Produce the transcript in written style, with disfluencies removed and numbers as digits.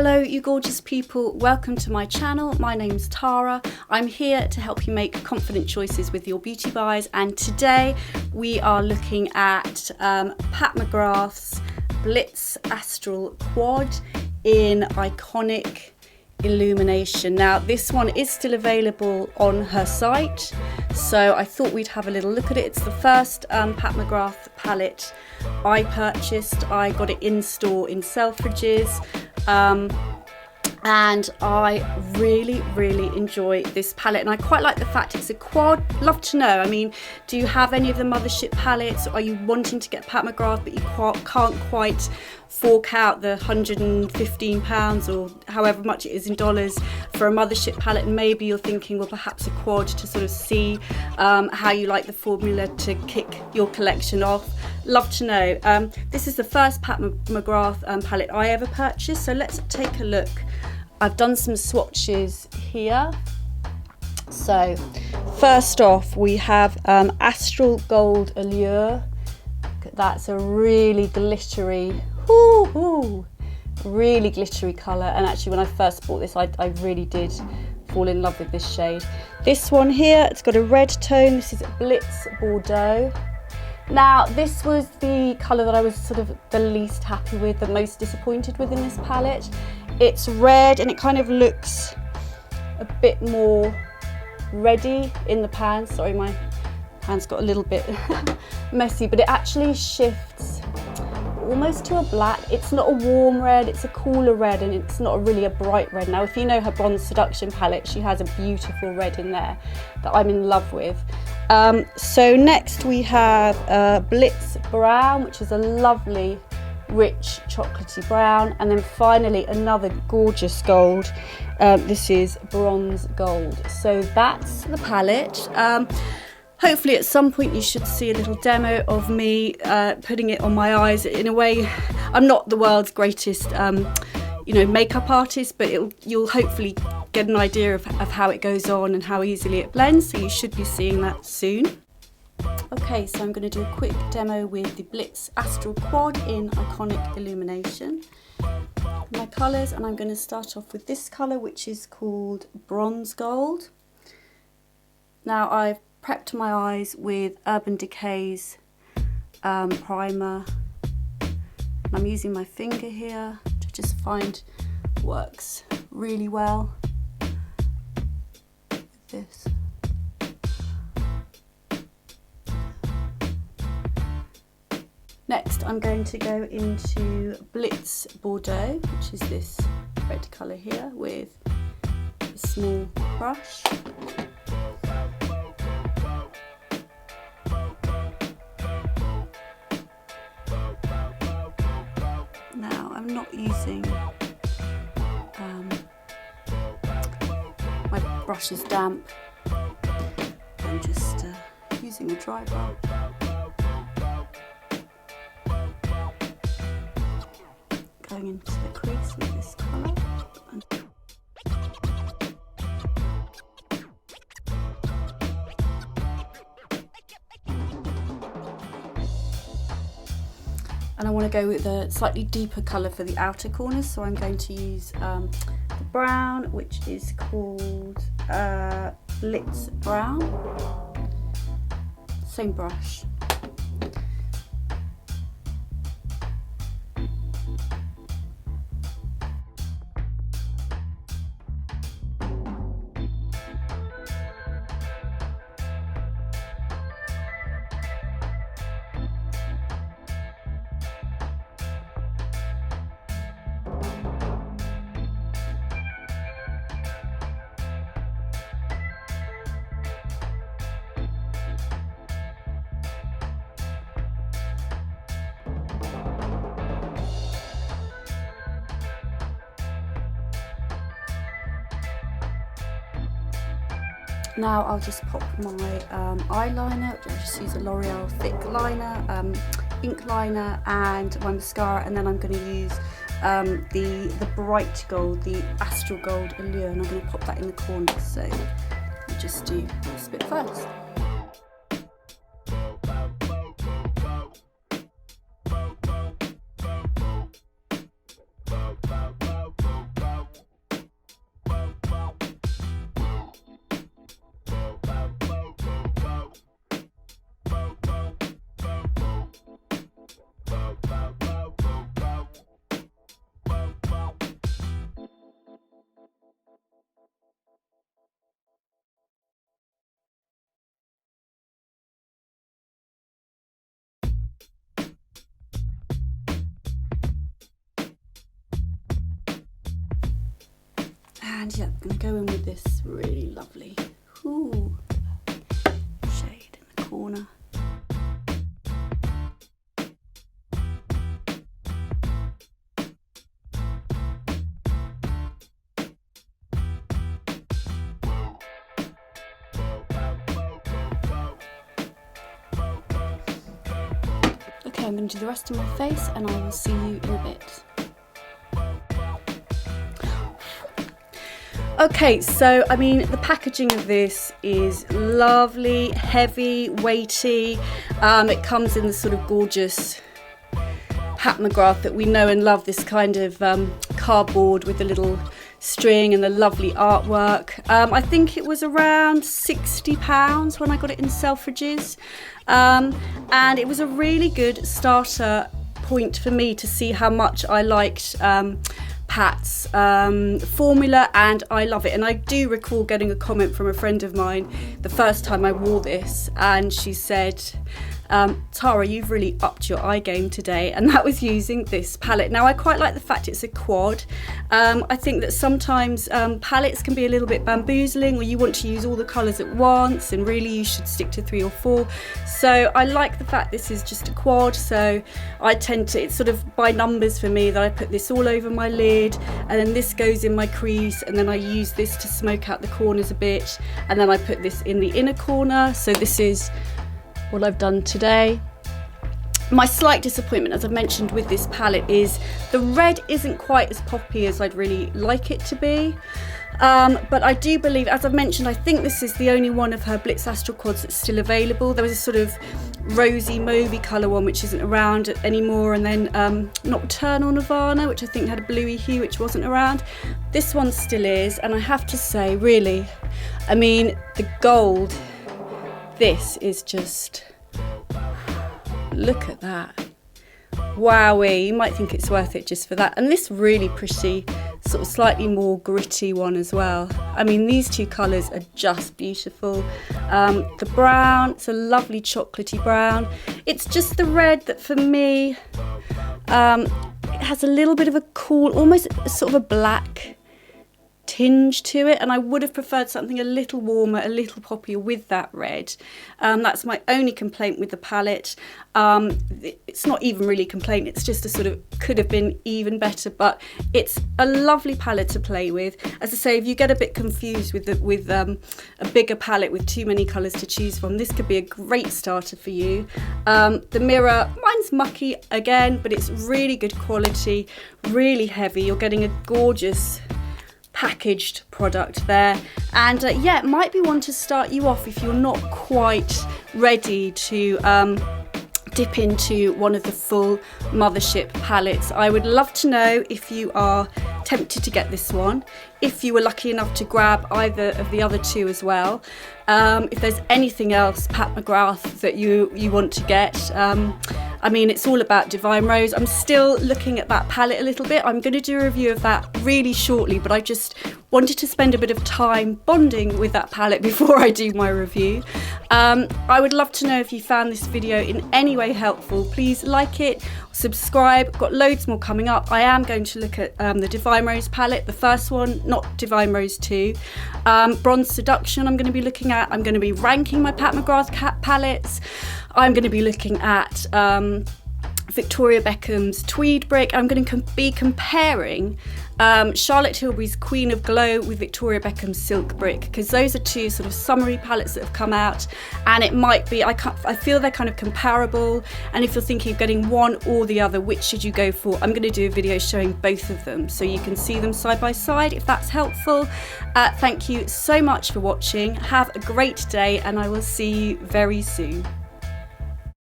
Hello you gorgeous people, welcome to my channel. My name's Tara. I'm here to help you make confident choices with your beauty buys, and today we are looking at Pat McGrath's Blitz Astral Quad in Iconic Illumination. Now this one is still available on her site, so I thought we'd have a little look at it. It's the first Pat McGrath palette I purchased. I got it in store in Selfridges. And I really enjoy this palette, and I quite like the fact it's a quad. Love to know, I mean, do you have any of the mothership palettes? Are you wanting to get Pat McGrath but you can't quite fork out the £115 or however much it is in dollars for a mothership palette, and maybe you're thinking, well, perhaps a quad to sort of see how you like the formula to kick your collection off. Love to know. This is the first Pat McGrath palette I ever purchased, so let's take a look. I've done some swatches here. So first off we have Astral Gold Allure. That's a really glittery, really glittery colour, and actually when I first bought this I really did fall in love with this shade. This one here, it's got a red tone. This is Blitz Bordeaux. Now this was the colour that I was sort of the least happy with, the most disappointed with in this palette. It's red and it kind of looks a bit more reddy in the pan. Sorry, my pan's got a little bit messy, but it actually shifts almost to a black. It's not a warm red, it's a cooler red, and it's not really a bright red. Now if you know her Bronze Seduction palette, she has a beautiful red in there that I'm in love with. So next we have Blitz Brown, which is a lovely rich chocolatey brown, and then finally another gorgeous gold. This is Bronze Gold. So that's the palette. Hopefully at some point you should see a little demo of me putting it on my eyes. In a way, I'm not the world's greatest makeup artist, but you'll hopefully get an idea of how it goes on and how easily it blends, so you should be seeing that soon. Okay, so I'm going to do a quick demo with the Blitz Astral Quad in Iconic Illumination. My colours, and I'm going to start off with this colour, which is called Bronze Gold. Now I've prepped my eyes with Urban Decay's primer. I'm using my finger here to just find works really well with this. Next I'm going to go into Blitz Bordeaux, which is this red colour here, with a small brush. Now I'm not using, my brush is damp, I'm just using a dry brush. Going into the crease with this colour. And I want to go with a slightly deeper colour for the outer corners, so I'm going to use the brown, which is called Blitz Brown. Same brush. Now I'll just pop my eyeliner. I'll just use a L'Oreal thick liner, ink liner, and my mascara, and then I'm going to use the bright gold, the Astral Gold Allure, and I'm going to pop that in the corner. So I'll just do this bit first. And yeah, I'm going to go in with this really lovely shade in the corner. Okay, I'm going to do the rest of my face and I will see you in a bit. Okay, so I mean, the packaging of this is lovely, heavy, weighty. It comes in the sort of gorgeous Pat McGrath that we know and love, this kind of cardboard with the little string and the lovely artwork. I think it was around £60 when I got it in Selfridges, and it was a really good starter point for me to see how much I liked Pat's formula, and I love it. And I do recall getting a comment from a friend of mine the first time I wore this, and she said, Tara, you've really upped your eye game today, and that was using this palette. Now I quite like the fact it's a quad. I think that sometimes palettes can be a little bit bamboozling, or you want to use all the colours at once, and really you should stick to 3 or 4. So I like the fact this is just a quad, so I tend to, it's sort of by numbers for me, that I put this all over my lid, and then this goes in my crease, and then I use this to smoke out the corners a bit, and then I put this in the inner corner. So this is what I've done today. My slight disappointment, as I've mentioned with this palette, is the red isn't quite as poppy as I'd really like it to be. But I do believe, as I've mentioned, I think this is the only one of her Blitz Astral Quads that's still available. There was a sort of rosy mauvey colour one which isn't around anymore, and then Nocturnal Nirvana, which I think had a bluey hue, which wasn't around. This one still is, and I have to say, really, I mean, the gold, this is just, look at that. Wowee, you might think it's worth it just for that. And this really pretty, sort of slightly more gritty one as well. I mean, these two colours are just beautiful. The brown, it's a lovely chocolatey brown. It's just the red that for me, it has a little bit of a cool, almost sort of a black tinge to it, and I would have preferred something a little warmer, a little poppier with that red. That's my only complaint with the palette. It's not even really a complaint, it's just a sort of could have been even better, but it's a lovely palette to play with. As I say, if you get a bit confused with a bigger palette with too many colours to choose from, this could be a great starter for you. The mirror, mine's mucky again, but it's really good quality, really heavy. You're getting a gorgeous packaged product there, and yeah, it might be one to start you off if you're not quite ready to dip into one of the full Mothership palettes. I would love to know if you are tempted to get this one, if you were lucky enough to grab either of the other two as well. If there's anything else Pat McGrath that you want to get. I mean, it's all about Divine Rose. I'm still looking at that palette a little bit. I'm going to do a review of that really shortly, but I just wanted to spend a bit of time bonding with that palette before I do my review. I would love to know if you found this video in any way helpful. Please like it, subscribe. Got loads more coming up. I am going to look at the Divine Rose palette, the first one, not Divine Rose 2. Bronze Seduction I'm going to be looking at. I'm going to be ranking my Pat McGrath palettes. I'm going to be looking at Victoria Beckham's Tweed Brick. I'm going to be comparing Charlotte Tilbury's Queen of Glow with Victoria Beckham's Silk Brick, because those are two sort of summery palettes that have come out, and it might be, I feel they're kind of comparable, and if you're thinking of getting one or the other, which should you go for? I'm going to do a video showing both of them so you can see them side by side if that's helpful. Thank you so much for watching. Have a great day, and I will see you very soon.